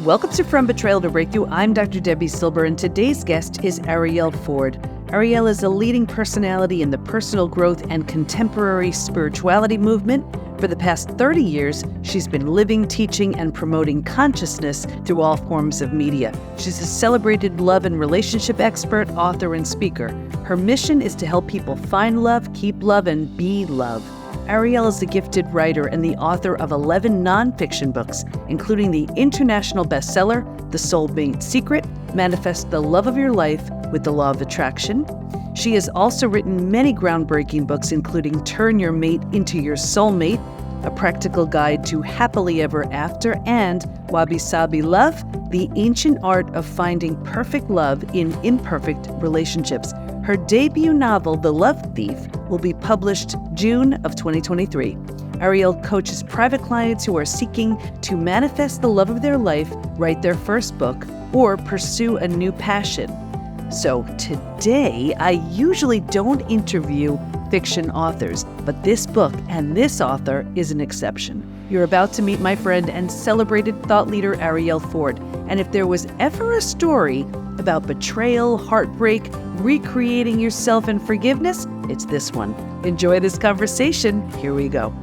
Welcome to From Betrayal to Breakthrough. I'm Dr. Debi Silber, and today's guest is Arielle Ford. Arielle is a leading personality in the personal growth and contemporary spirituality movement. For the past 30 years, she's been living, teaching, and promoting consciousness through all forms of media. She's a celebrated love and relationship expert, author, and speaker. Her mission is to help people find love, keep love, and be love. Arielle is a gifted writer and the author of 11 nonfiction books, including the international bestseller, The Soulmate Secret, Manifest the Love of Your Life with the Law of Attraction. She has also written many groundbreaking books, including Turn Your Mate into Your Soulmate, A Practical Guide to Happily Ever After, and Wabi Sabi Love, The Ancient Art of Finding Perfect Love in Imperfect Relationships. Her debut novel, The Love Thief, will be published June of 2023. Arielle coaches private clients who are seeking to manifest the love of their life, write their first book, or pursue a new passion. So today, I usually don't interview fiction authors, but this book and this author is an exception. You're about to meet my friend and celebrated thought leader, Arielle Ford. And if there was ever a story about betrayal, heartbreak, recreating yourself, and forgiveness, it's this one. Enjoy this conversation. Here we go.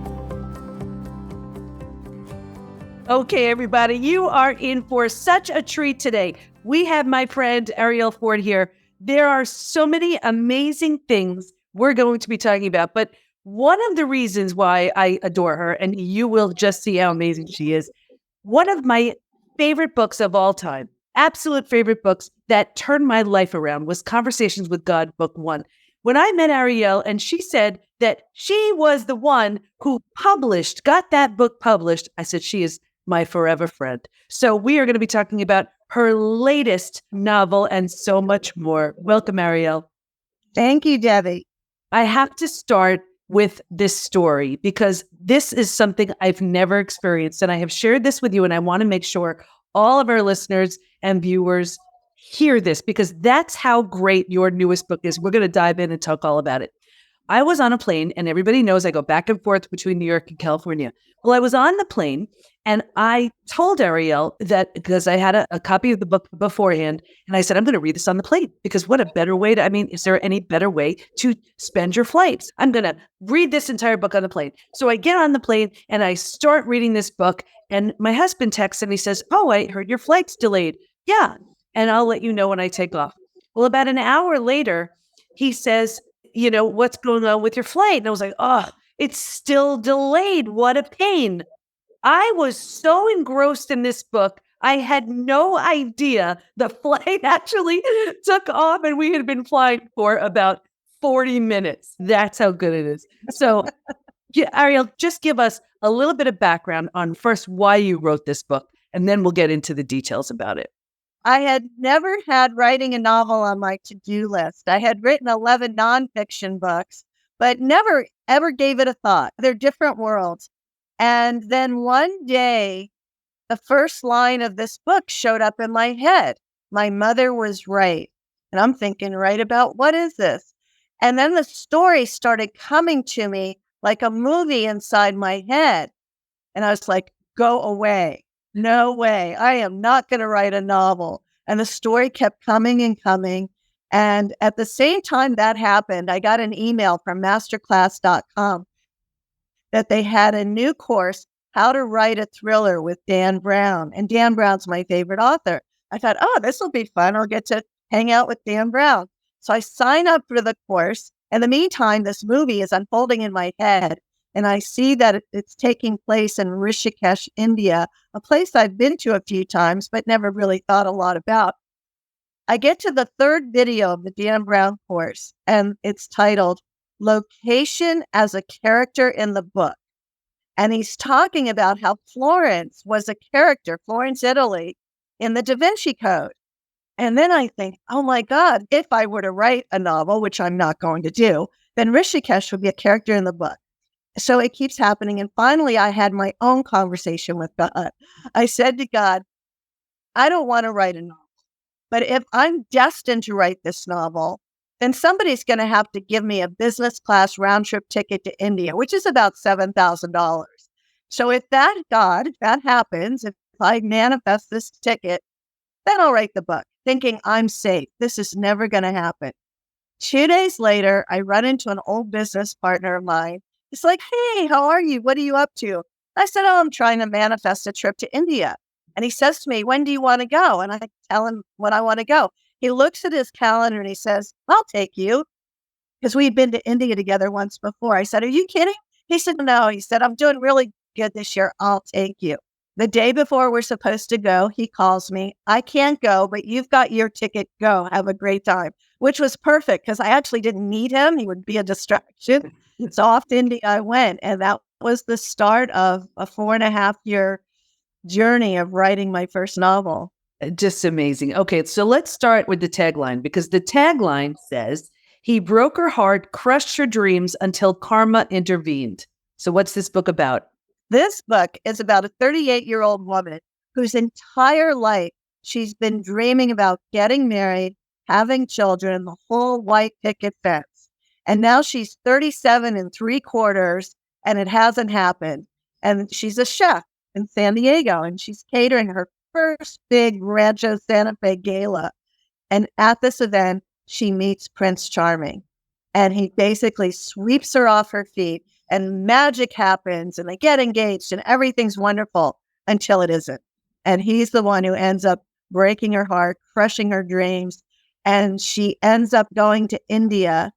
Okay, everybody, you are in for such a treat today. We have my friend Arielle Ford here. There are so many amazing things we're going to be talking about, but one of the reasons why I adore her, and you will just see how amazing she is, one of my favorite books of all time, absolute favorite books that turned my life around, was Conversations with God, Book 1. When I met Arielle and she said that she was the one who got that book published, I said, she is my forever friend. So we are going to be talking about her latest novel and so much more. Welcome, Arielle. Thank you, Debi. I have to start with this story because this is something I've never experienced, and I have shared this with you, and I want to make sure all of our listeners and viewers hear this because that's how great your newest book is. We're going to dive in and talk all about it. I was on a plane, and everybody knows I go back and forth between New York and California. Well, I was on the plane, and I told Arielle that because I had a copy of the book beforehand, and I said, I'm going to read this on the plane because what a better way is there any better way to spend your flights? I'm going to read this entire book on the plane. So I get on the plane, and I start reading this book, and my husband texts, and he says, oh, I heard your flight's delayed. Yeah, and I'll let you know when I take off. Well, about an hour later, he says, what's going on with your flight? And I was like, oh, it's still delayed. What a pain. I was so engrossed in this book. I had no idea the flight actually took off and we had been flying for about 40 minutes. That's how good it is. So, Arielle, just give us a little bit of background on first why you wrote this book, and then we'll get into the details about it. I had never had writing a novel on my to-do list. I had written 11 nonfiction books, but never ever gave it a thought. They're different worlds. And then one day, the first line of this book showed up in my head. My mother was right. And I'm thinking, right about what is this? And then the story started coming to me like a movie inside my head. And I was like, go away. No way. I am not going to write a novel. And the story kept coming and coming. And at the same time that happened, I got an email from masterclass.com that they had a new course, How to Write a Thriller with Dan Brown. And Dan Brown's my favorite author. I thought, oh, this will be fun. I'll get to hang out with Dan Brown. So I signed up for the course. In the meantime, this movie is unfolding in my head. And I see that it's taking place in Rishikesh, India, a place I've been to a few times, but never really thought a lot about. I get to the third video of the Dan Brown course, and it's titled Location as a Character in the Book. And he's talking about how Florence was a character, Florence, Italy, in the Da Vinci Code. And then I think, oh my God, if I were to write a novel, which I'm not going to do, then Rishikesh would be a character in the book. So it keeps happening. And finally, I had my own conversation with God. I said to God, I don't want to write a novel, but if I'm destined to write this novel, then somebody's going to have to give me a business class round trip ticket to India, which is about $7,000. So if that happens, if I manifest this ticket, then I'll write the book, thinking I'm safe. This is never going to happen. 2 days later, I run into an old business partner of mine. He's like, hey, how are you? What are you up to? I said, oh, I'm trying to manifest a trip to India. And he says to me, when do you want to go? And I tell him when I want to go. He looks at his calendar and he says, I'll take you. Because we'd been to India together once before. I said, are you kidding? He said, no. He said, I'm doing really good this year. I'll take you. The day before we're supposed to go, he calls me. I can't go, but you've got your ticket. Go. Have a great time, which was perfect because I actually didn't need him. He would be a distraction. So off to India I went. And that was the start of a 4.5-year journey of writing my first novel. Just amazing. Okay, so let's start with the tagline, because the tagline says, he broke her heart, crushed her dreams until karma intervened. So what's this book about? This book is about a 38-year-old woman whose entire life she's been dreaming about getting married, having children, the whole white picket fence. And now she's 37 3/4 and it hasn't happened. And she's a chef in San Diego and she's catering her first big Rancho Santa Fe gala. And at this event, she meets Prince Charming. And he basically sweeps her off her feet and magic happens and they get engaged and everything's wonderful until it isn't. And he's the one who ends up breaking her heart, crushing her dreams. And she ends up going to India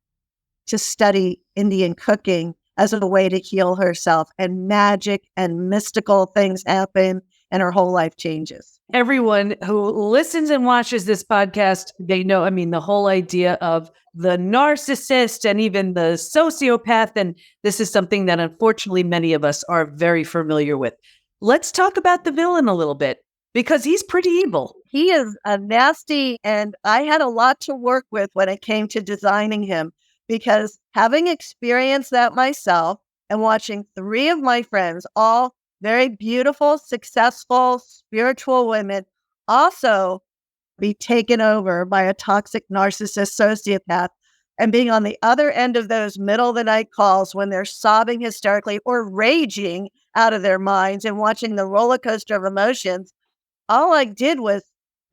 to study Indian cooking as a way to heal herself. And magic and mystical things happen and her whole life changes. Everyone who listens and watches this podcast, they know, the whole idea of the narcissist and even the sociopath. And this is something that unfortunately many of us are very familiar with. Let's talk about the villain a little bit, because he's pretty evil. He is a nasty, and I had a lot to work with when it came to designing him, because having experienced that myself and watching 3 of my friends, all very beautiful, successful, spiritual women, also be taken over by a toxic narcissist sociopath, and being on the other end of those middle of the night calls when they're sobbing hysterically or raging out of their minds and watching the roller coaster of emotions, all I did was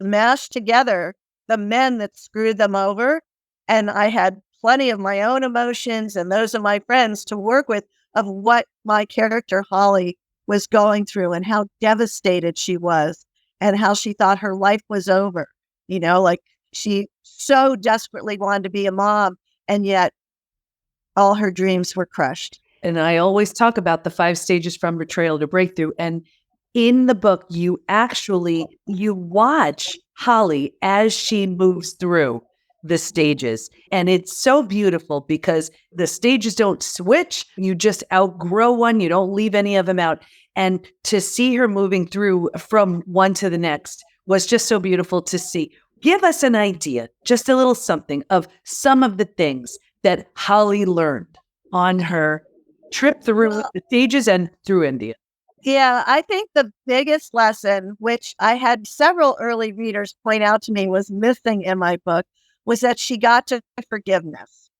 mash together the men that screwed them over. And I had plenty of my own emotions and those of my friends to work with of what my character Holly was going through and how devastated she was and how she thought her life was over. Like she so desperately wanted to be a mom and yet all her dreams were crushed. And I always talk about the 5 stages from betrayal to breakthrough. And in the book, you watch Holly as she moves through the stages. And it's so beautiful because the stages don't switch. You just outgrow one. You don't leave any of them out. And to see her moving through from one to the next was just so beautiful to see. Give us an idea, just a little something of some of the things that Holly learned on her trip through the stages and through India. Yeah, I think the biggest lesson, which I had several early readers point out to me was missing in my book, was that she got to forgiveness.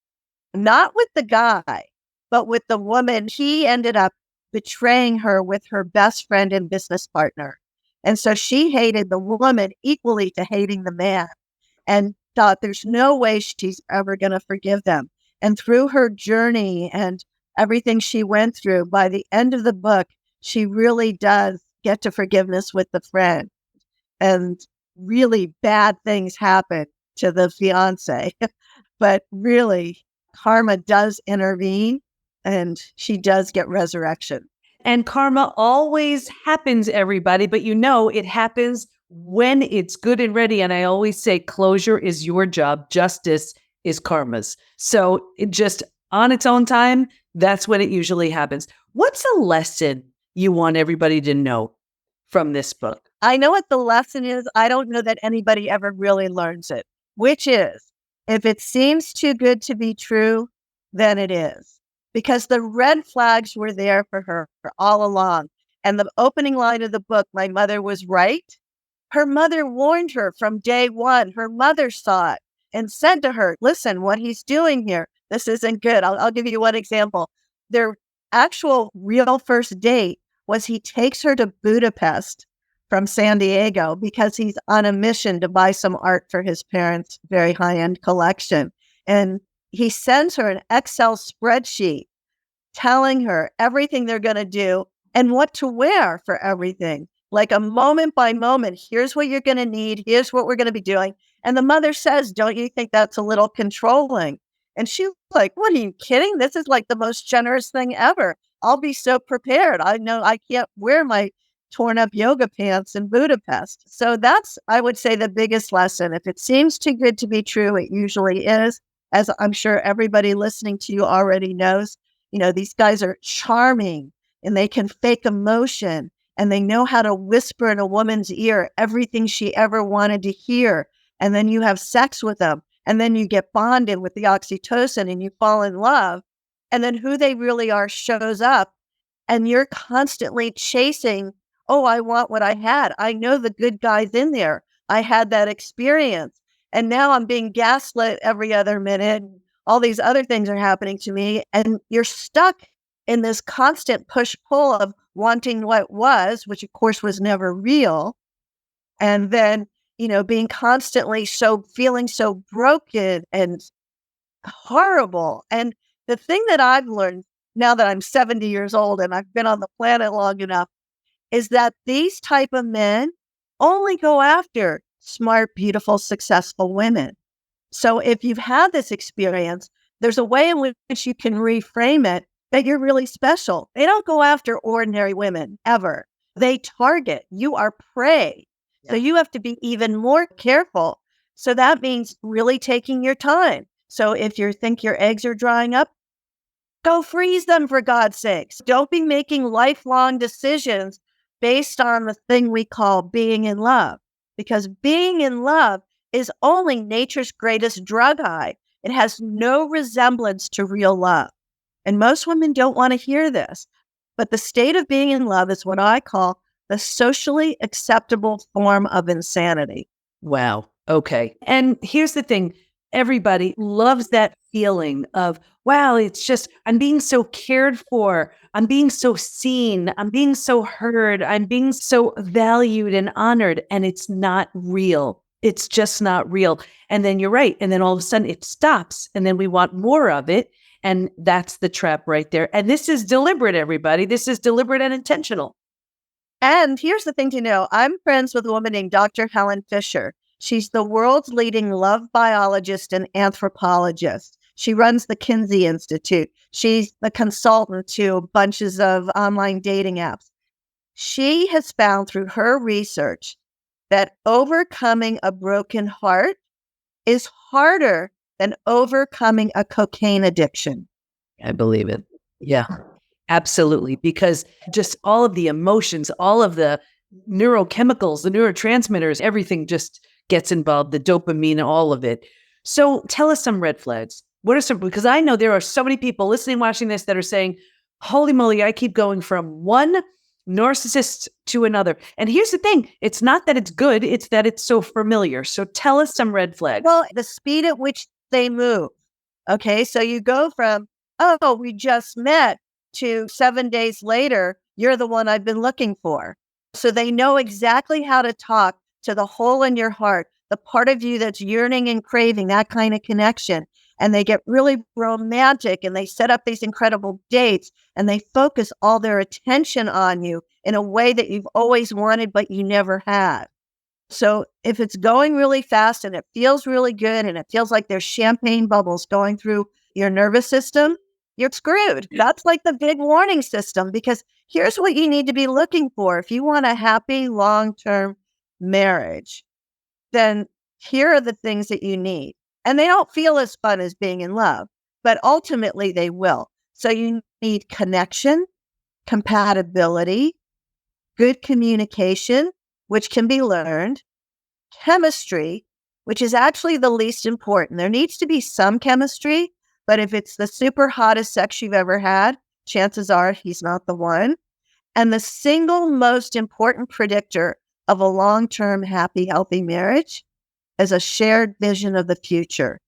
Not with the guy, but with the woman. He ended up betraying her with her best friend and business partner. And so she hated the woman equally to hating the man and thought there's no way she's ever going to forgive them. And through her journey and everything she went through, by the end of the book, she really does get to forgiveness with the friend. And really bad things happen to the fiance. But really, karma does intervene and she does get resurrection. And karma always happens, everybody, but it happens when it's good and ready. And I always say closure is your job. Justice is karma's. So it just on its own time, that's when it usually happens. What's a lesson you want everybody to know from this book? I know what the lesson is. I don't know that anybody ever really learns it, which is if it seems too good to be true, then it is. Because the red flags were there for her all along. And the opening line of the book, my mother was right. Her mother warned her from day one. Her mother saw it and said to her, listen, what he's doing here, this isn't good. I'll give you one example. Their actual real first date was he takes her to Budapest from San Diego because he's on a mission to buy some art for his parents' very high-end collection. And he sends her an Excel spreadsheet telling her everything they're going to do and what to wear for everything. Like a moment by moment, here's what you're going to need. Here's what we're going to be doing. And the mother says, don't you think that's a little controlling? And she's like, what, are you kidding? This is like the most generous thing ever. I'll be so prepared. I know I can't wear my torn up yoga pants in Budapest. So that's, I would say, the biggest lesson. If it seems too good to be true, it usually is. As I'm sure everybody listening to you already knows, these guys are charming and they can fake emotion and they know how to whisper in a woman's ear everything she ever wanted to hear. And then you have sex with them and then you get bonded with the oxytocin and you fall in love. And then who they really are shows up and you're constantly chasing, oh, I want what I had. I know the good guys in there. I had that experience. And now I'm being gaslit every other minute. All these other things are happening to me. And you're stuck in this constant push-pull of wanting what was, which of course was never real. And then, being constantly feeling so broken and horrible. And the thing that I've learned now that I'm 70 years old and I've been on the planet long enough is that these type of men only go after smart, beautiful, successful women. So if you've had this experience, there's a way in which you can reframe it that you're really special. They don't go after ordinary women ever. They target. You are prey. Yeah. So you have to be even more careful. So that means really taking your time. So if you think your eggs are drying up, go freeze them for God's sakes. Don't be making lifelong decisions based on the thing we call being in love. Because being in love is only nature's greatest drug high. It has no resemblance to real love. And most women don't want to hear this. But the state of being in love is what I call the socially acceptable form of insanity. Wow. Okay. And here's the thing. Everybody loves that feeling of, wow, it's just, I'm being so cared for. I'm being so seen. I'm being so heard. I'm being so valued and honored. And it's not real. It's just not real. And then you're right. And then all of a sudden it stops. And then we want more of it. And that's the trap right there. And this is deliberate, everybody. This is deliberate and intentional. And here's the thing to know. I'm friends with a woman named Dr. Helen Fisher. She's the world's leading love biologist and anthropologist. She runs the Kinsey Institute. She's the consultant to bunches of online dating apps. She has found through her research that overcoming a broken heart is harder than overcoming a cocaine addiction. I believe it. Yeah, absolutely. Because just all of the emotions, all of the neurochemicals, the neurotransmitters, everything just gets involved, the dopamine, all of it. So tell us some red flags. What are some, because I know there are so many people listening, watching this that are saying, holy moly, I keep going from one narcissist to another. And here's the thing. It's not that it's good. It's that it's so familiar. So tell us some red flags. Well, the speed at which they move. Okay. So you go from, oh, we just met to 7 days later, you're the one I've been looking for. So they know exactly how to talk to the hole in your heart, the part of you that's yearning and craving that kind of connection. And they get really romantic and they set up these incredible dates and they focus all their attention on you in a way that you've always wanted, but you never had. So if it's going really fast and it feels really good and it feels like there's champagne bubbles going through your nervous system, you're screwed. That's like the big warning system, because here's what you need to be looking for. If you want a happy, long-term marriage, then here are the things that you need. And they don't feel as fun as being in love, but ultimately they will. So you need connection, compatibility, good communication, which can be learned, chemistry, which is actually the least important. There needs to be some chemistry, but if it's the super hottest sex you've ever had, chances are he's not the one. And the single most important predictor of a long-term, happy, healthy marriage is a shared vision of the future.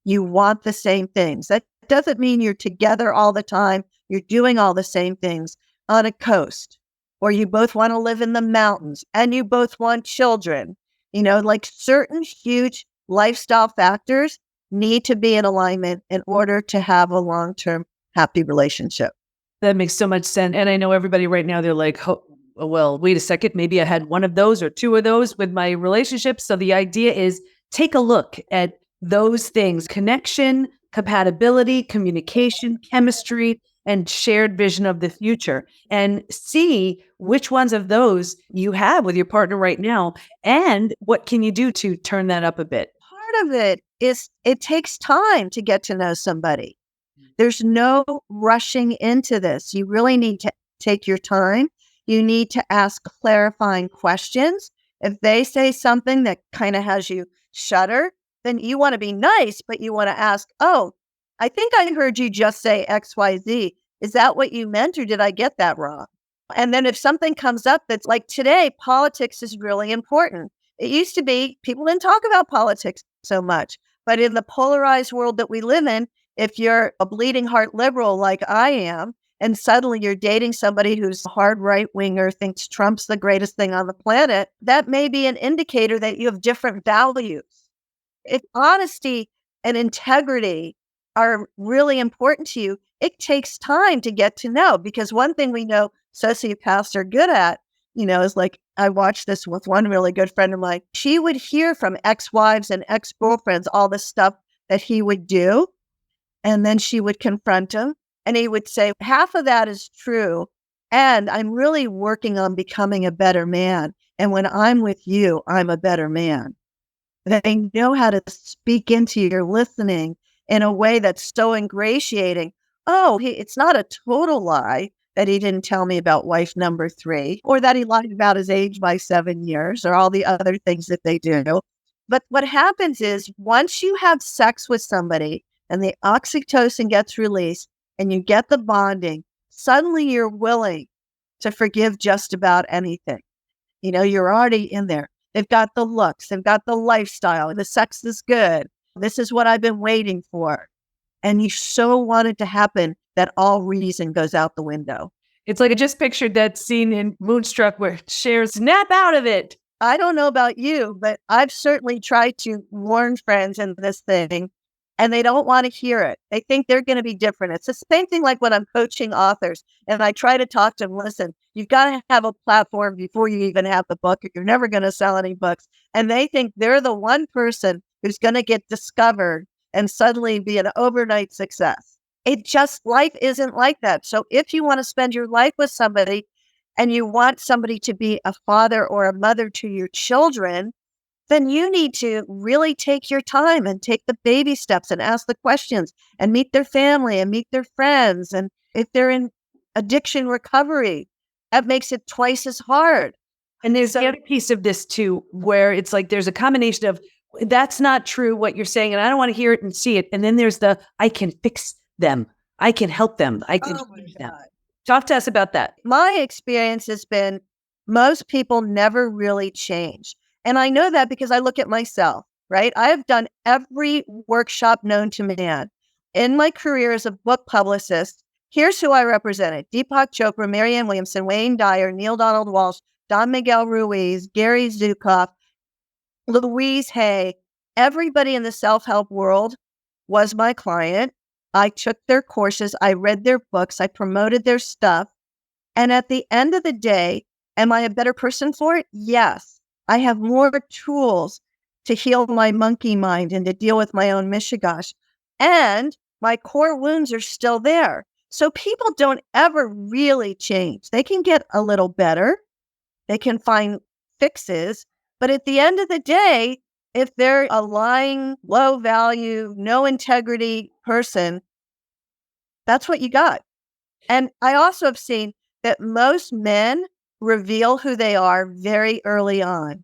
You want the same things. That doesn't mean you're together all the time. You're doing all the same things on a coast. or you both want to live in the mountains and you both want children. Like certain huge lifestyle factors need to be in alignment in order to have a long-term happy relationship. That makes so much sense. And I know everybody right now, they're like, oh, well, wait a second. Maybe I had one of those or two of those with my relationship. So the idea is take a look at those things: connection, compatibility, communication, chemistry, and shared vision of the future, and see which ones of those you have with your partner right now. And what can you do to turn that up a bit? Part of it is it takes time to get to know somebody. There's no rushing into this. You really need to take your time. You need to ask clarifying questions. If they say something that kind of has you shudder, then you want to be nice, but you want to ask, oh, I think I heard you just say XYZ. Is that what you meant, or did I get that wrong? And then if something comes up that's like today, politics is really important. It used to be people didn't talk about politics so much, but in the polarized world that we live in, if you're a bleeding heart liberal like I am, and suddenly you're dating somebody who's a hard right-winger, thinks Trump's the greatest thing on the planet, that may be an indicator that you have different values. If honesty and integrity are really important to you, it takes time to get to know, because one thing we know sociopaths are good at, is like, I watched this with one really good friend of mine. She would hear from ex-wives and ex-girlfriends all the stuff that he would do. And then she would confront him and he would say, half of that is true. And I'm really working on becoming a better man. And when I'm with you, I'm a better man. They know how to speak into your listening in a way that's so ingratiating. Oh, it's not a total lie that he didn't tell me about wife number 3, or that he lied about his age by 7 years, or all the other things that they do. But what happens is once you have sex with somebody, and the oxytocin gets released and you get the bonding, suddenly you're willing to forgive just about anything. You're already in there. They've got the looks, they've got the lifestyle, the sex is good. This is what I've been waiting for. And you so want it to happen that all reason goes out the window. It's like I just pictured that scene in Moonstruck where Cher snap out of it. I don't know about you, but I've certainly tried to warn friends in this thing, and they don't want to hear it. They think they're going to be different. It's the same thing like when I'm coaching authors and I try to talk to them, listen, you've got to have a platform before you even have the book, or you're never going to sell any books. And they think they're the one person who's going to get discovered and suddenly be an overnight success. Life isn't like that. So if you want to spend your life with somebody and you want somebody to be a father or a mother to your children, then you need to really take your time and take the baby steps and ask the questions and meet their family and meet their friends. And if they're in addiction recovery, that makes it twice as hard. And there's the other piece of this too, where it's like there's a combination of that's not true what you're saying, and I don't want to hear it and see it. And then there's the I can fix them. I can help them. I can change them. Talk to us about that. My experience has been most people never really change. And I know that because I look at myself, right? I have done every workshop known to man. In my career as a book publicist, here's who I represented: Deepak Chopra, Marianne Williamson, Wayne Dyer, Neil Donald Walsh, Don Miguel Ruiz, Gary Zukav, Louise Hay. Everybody in the self-help world was my client. I took their courses. I read their books. I promoted their stuff. And at the end of the day, am I a better person for it? Yes. I have more tools to heal my monkey mind and to deal with my own mishigash. And my core wounds are still there. So people don't ever really change. They can get a little better. They can find fixes. But at the end of the day, if they're a lying, low value, no integrity person, that's what you got. And I also have seen that most men reveal who they are very early on.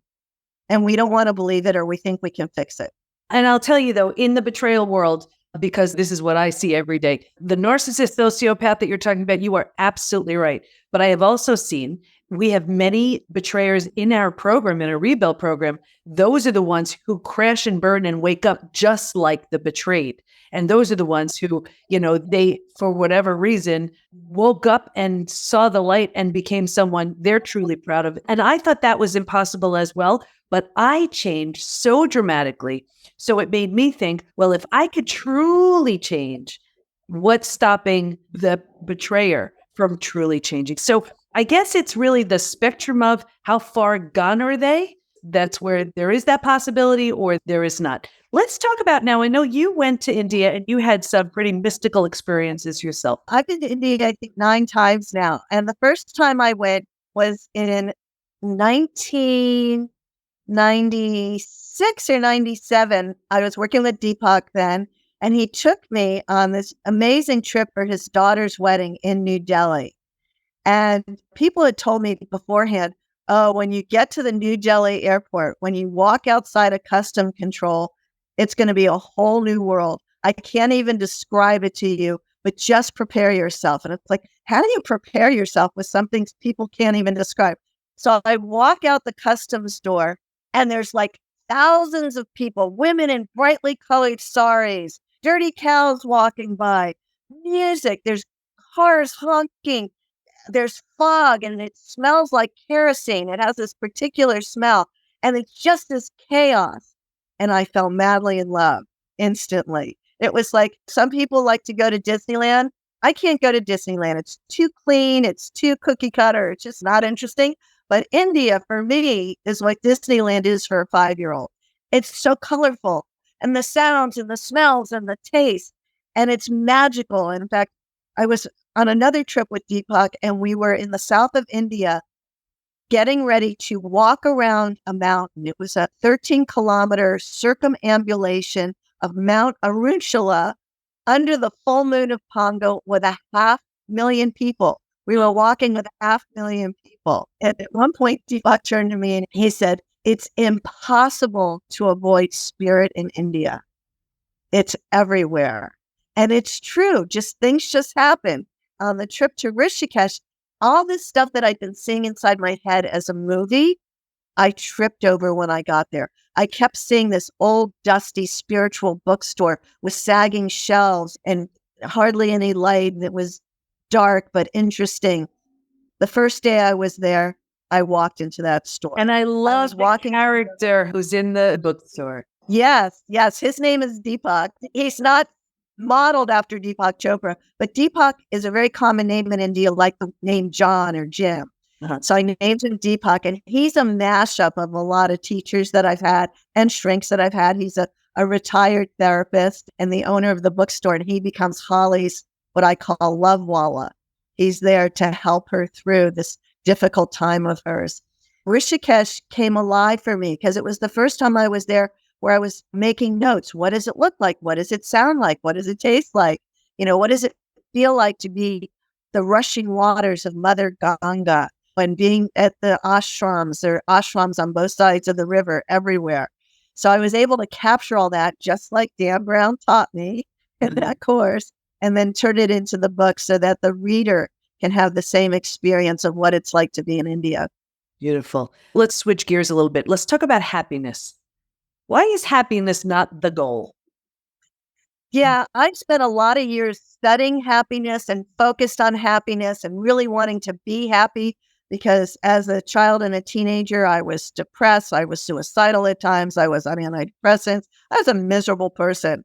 And we don't want to believe it, or we think we can fix it. And I'll tell you though, in the betrayal world, because this is what I see every day, the narcissist sociopath that you're talking about, you are absolutely right. But I have also seen we have many betrayers in our program, in a rebuild program. Those are the ones who crash and burn and wake up just like the betrayed. And those are the ones who, they, for whatever reason, woke up and saw the light and became someone they're truly proud of. And I thought that was impossible as well. But I changed so dramatically. So it made me think, well, if I could truly change, what's stopping the betrayer from truly changing? So I guess it's really the spectrum of how far gone are they? That's where there is that possibility or there is not. Let's talk about now. I know you went to India and you had some pretty mystical experiences yourself. I've been to India, I think, 9 times now. And the first time I went was in 1996 or 97. I was working with Deepak then, and he took me on this amazing trip for his daughter's wedding in New Delhi. And people had told me beforehand, oh, when you get to the New Delhi airport, when you walk outside a custom control, it's going to be a whole new world. I can't even describe it to you, but just prepare yourself. And it's like, how do you prepare yourself with something people can't even describe? So I walk out the customs door and there's like thousands of people, women in brightly colored saris, dirty cows walking by, music, there's cars honking. There's fog and it smells like kerosene. It has this particular smell and it's just this chaos. And I fell madly in love instantly. It was like some people like to go to Disneyland. I can't go to Disneyland. It's too clean. It's too cookie cutter. It's just not interesting. But India, for me, is what Disneyland is for a 5-year-old. It's so colorful and the sounds and the smells and the taste. And it's magical. In fact, I was on another trip with Deepak, and we were in the south of India getting ready to walk around a mountain. It was a 13-kilometer circumambulation of Mount Arunachala under the full moon of Pongal with 500,000 people. We were walking with 500,000 people. And at one point, Deepak turned to me and he said, it's impossible to avoid spirit in India. It's everywhere. And it's true. Things just happen. On the trip to Rishikesh, all this stuff that I'd been seeing inside my head as a movie, I tripped over when I got there. I kept seeing this old, dusty spiritual bookstore with sagging shelves and hardly any light. And it was dark, but interesting. The first day I was there, I walked into that store. And I love the character who's in the bookstore. Yes. His name is Deepak. He's not modeled after Deepak Chopra, but Deepak is a very common name in India, like the name John or Jim. Uh-huh. So I named him Deepak, and he's a mashup of a lot of teachers that I've had and shrinks that I've had. He's a retired therapist and the owner of the bookstore, and he becomes Holly's, what I call love walla. He's there to help her through this difficult time of hers. Rishikesh came alive for me because it was the first time I was there where I was making notes. What does it look like? What does it sound like? What does it taste like? What does it feel like to be the rushing waters of Mother Ganga when being at the ashrams? There are ashrams on both sides of the river everywhere. So I was able to capture all that just like Dan Brown taught me in that course, and then turn it into the book so that the reader can have the same experience of what it's like to be in India. Beautiful. Let's switch gears a little bit. Let's talk about happiness. Why is happiness not the goal? Yeah, I've spent a lot of years studying happiness and focused on happiness and really wanting to be happy because as a child and a teenager, I was depressed. I was suicidal at times. I was on antidepressants. I was a miserable person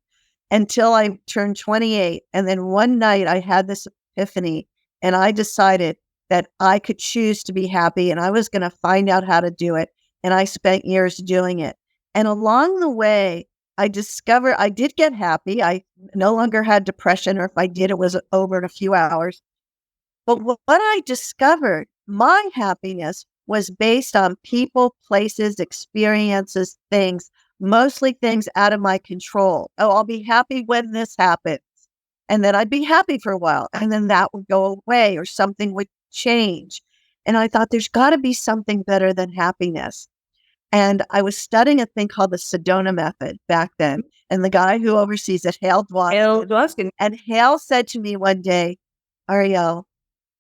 until I turned 28. And then one night I had this epiphany and I decided that I could choose to be happy and I was going to find out how to do it. And I spent years doing it. And along the way, I discovered I did get happy. I no longer had depression, or if I did, it was over in a few hours. But what I discovered, my happiness was based on people, places, experiences, things, mostly things out of my control. Oh, I'll be happy when this happens. And then I'd be happy for a while. And then that would go away or something would change. And I thought there's got to be something better than happiness. And I was studying a thing called the Sedona method back then. And the guy who oversees it, Hale Dwoskin. And Hale said to me one day, Arielle,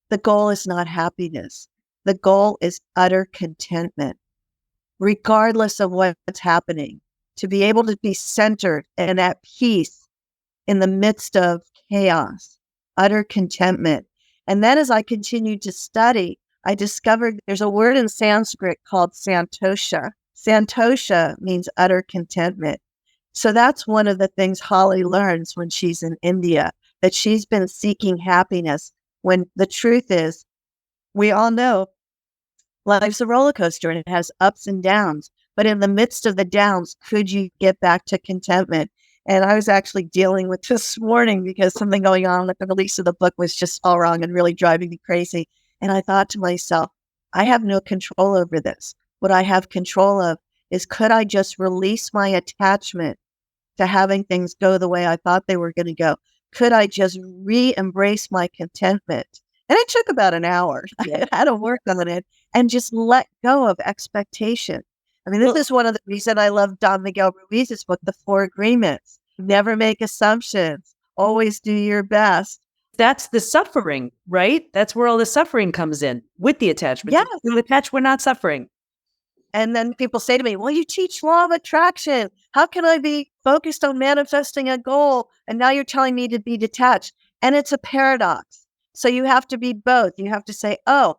the goal is not happiness. The goal is utter contentment, regardless of what's happening, to be able to be centered and at peace in the midst of chaos, utter contentment. And then as I continued to study, I discovered there's a word in Sanskrit called santosha. Santosha means utter contentment. So that's one of the things Holly learns when she's in India, that she's been seeking happiness, when the truth is, we all know life's a roller coaster and it has ups and downs. But in the midst of the downs, could you get back to contentment? And I was actually dealing with this morning because something going on with the release of the book was just all wrong and really driving me crazy. And I thought to myself, I have no control over this. What I have control of is, could I just release my attachment to having things go the way I thought they were going to go? Could I just re-embrace my contentment? And it took about an hour. I had to work on it and just let go of expectation. I mean, this is one of the reasons I love Don Miguel Ruiz's book, The Four Agreements. Never make assumptions. Always do your best. That's the suffering, right? That's where all the suffering comes in, with the attachment. Yes. If we attach, we're not suffering. And then people say to me, well, you teach law of attraction. How can I be focused on manifesting a goal? And now you're telling me to be detached. And it's a paradox. So you have to be both. You have to say, oh,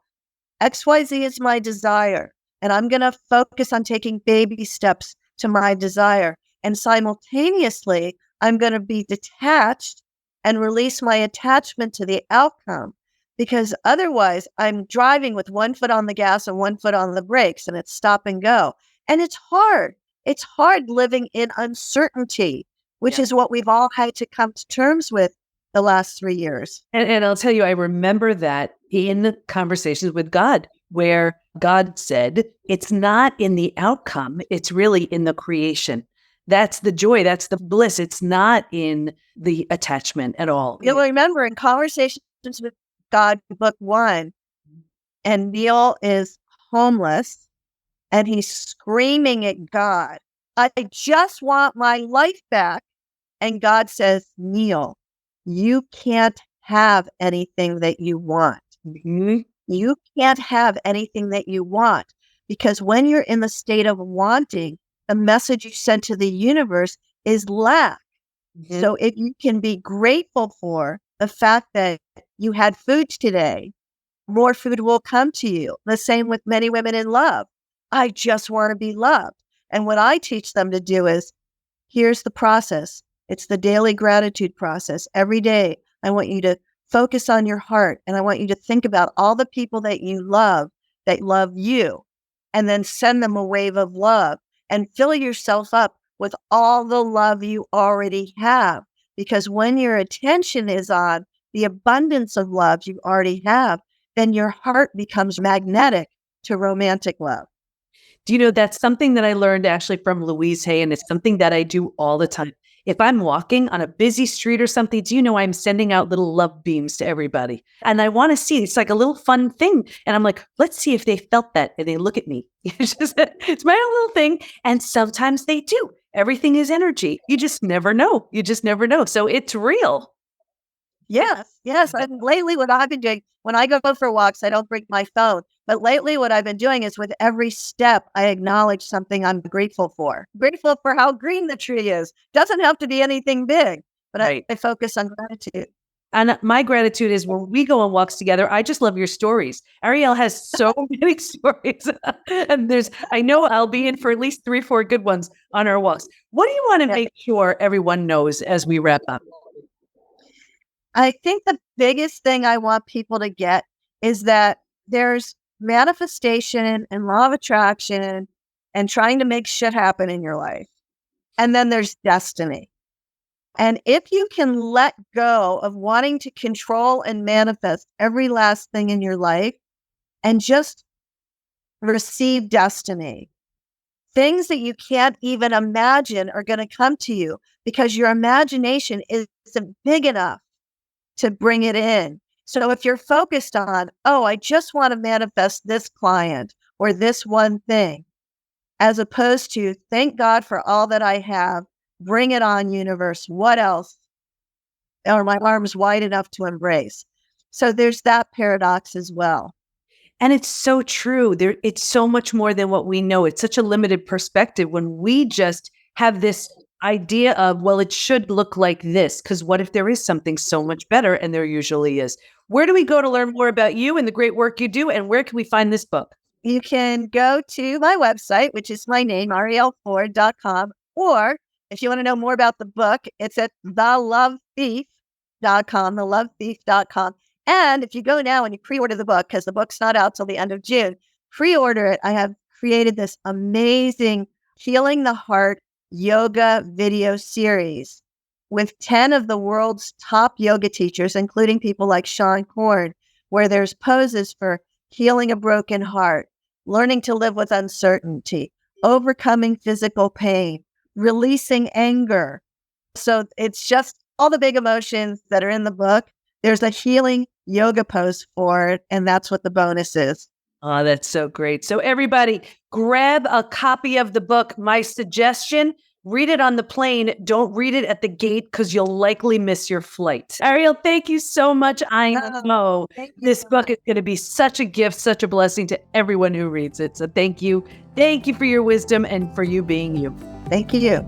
XYZ is my desire, and I'm going to focus on taking baby steps to my desire. And simultaneously, I'm going to be detached and release my attachment to the outcome, because otherwise I'm driving with one foot on the gas and one foot on the brakes, and it's stop and go. And it's hard. It's hard living in uncertainty, which is what we've all had to come to terms with the last 3 years. And I'll tell you, I remember that in conversations with God, where God said, it's not in the outcome, it's really in the creation. That's the joy, that's the bliss. It's not in the attachment at all. You'll remember in Conversations with God, book 1, and Neil is homeless and he's screaming at God, I just want my life back. And God says, Neil, you can't have anything that you want. Mm-hmm. You can't have anything that you want, because when you're in the state of wanting, the message you send to the universe is lack. Mm-hmm. So if you can be grateful for the fact that you had food today, more food will come to you. The same with many women in love. I just want to be loved. And what I teach them to do is, here's the process. It's the daily gratitude process. Every day, I want you to focus on your heart, and I want you to think about all the people that love you, and then send them a wave of love and fill yourself up with all the love you already have. Because when your attention is on the abundance of love you already have, then your heart becomes magnetic to romantic love. Do you know, that's something that I learned actually from Louise Hay, and it's something that I do all the time. If I'm walking on a busy street or something, do you know, I'm sending out little love beams to everybody. And I want to see, it's like a little fun thing. And I'm like, let's see if they felt that. And they look at me. It's my own little thing. And sometimes they do. Everything is energy. You just never know. You just never know. So it's real. Yes. And lately what I've been doing, when I go for walks, I don't bring my phone. But lately what I've been doing is, with every step, I acknowledge something I'm grateful for. Grateful for how green the tree is. Doesn't have to be anything big, but right. I focus on gratitude. And my gratitude is, when we go on walks together, I just love your stories. Arielle has so many stories. And I know I'll be in for at least 3 or 4 good ones on our walks. What do you want to make sure everyone knows as we wrap up? I think the biggest thing I want people to get is that there's manifestation and law of attraction and trying to make shit happen in your life. And then there's destiny. And if you can let go of wanting to control and manifest every last thing in your life and just receive destiny, things that you can't even imagine are going to come to you, because your imagination isn't big enough to bring it in. So if you're focused on, I just want to manifest this client or this one thing, as opposed to, thank God for all that I have, bring it on, universe. What else are my arms wide enough to embrace? So there's that paradox as well. And it's so true. It's so much more than what we know. It's such a limited perspective when we just have this idea of, well, it should look like this, because what if there is something so much better? And there usually is. Where do we go to learn more about you and the great work you do? And where can we find this book? You can go to my website, which is my name, arielleford.com. Or if you want to know more about the book, it's at thelovethief.com, thelovethief.com. And if you go now and you pre-order the book, because the book's not out till the end of June, pre-order it. I have created this amazing Healing the Heart yoga video series with 10 of the world's top yoga teachers, including people like Sean Korn, where there's poses for healing a broken heart, learning to live with uncertainty, overcoming physical pain, releasing anger. So it's just all the big emotions that are in the book. There's a healing yoga pose for it, and that's what the bonus is. Oh, that's so great. So everybody, grab a copy of the book. My suggestion, read it on the plane. Don't read it at the gate because you'll likely miss your flight. Arielle, thank you so much. I know this book is going to be such a gift, such a blessing to everyone who reads it. So thank you. Thank you for your wisdom and for you being you. Thank you.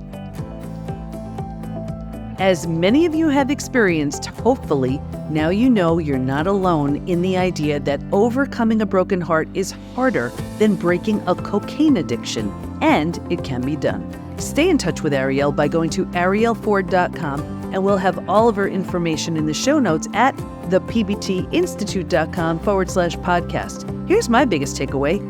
As many of you have experienced, hopefully, now you know you're not alone in the idea that overcoming a broken heart is harder than breaking a cocaine addiction, and it can be done. Stay in touch with Arielle by going to arielleford.com, and we'll have all of her information in the show notes at thepbtinstitute.com/podcast. Here's my biggest takeaway.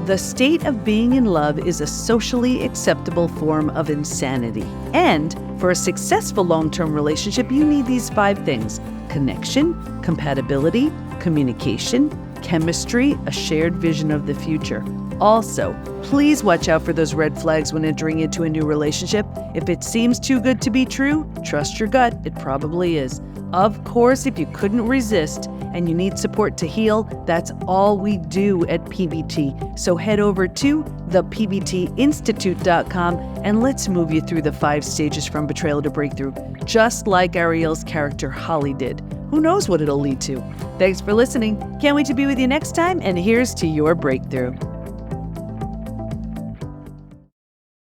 The state of being in love is a socially acceptable form of insanity. And for a successful long-term relationship, you need these 5 things: connection, compatibility, communication, chemistry, a shared vision of the future. Also, please watch out for those red flags when entering into a new relationship. If it seems too good to be true, trust your gut. It probably is. Of course, if you couldn't resist and you need support to heal, that's all we do at PBT. So head over to thepbtinstitute.com and let's move you through the 5 stages from betrayal to breakthrough, just like Arielle's character Holly did. Who knows what it'll lead to? Thanks for listening. Can't wait to be with you next time, and here's to your breakthrough.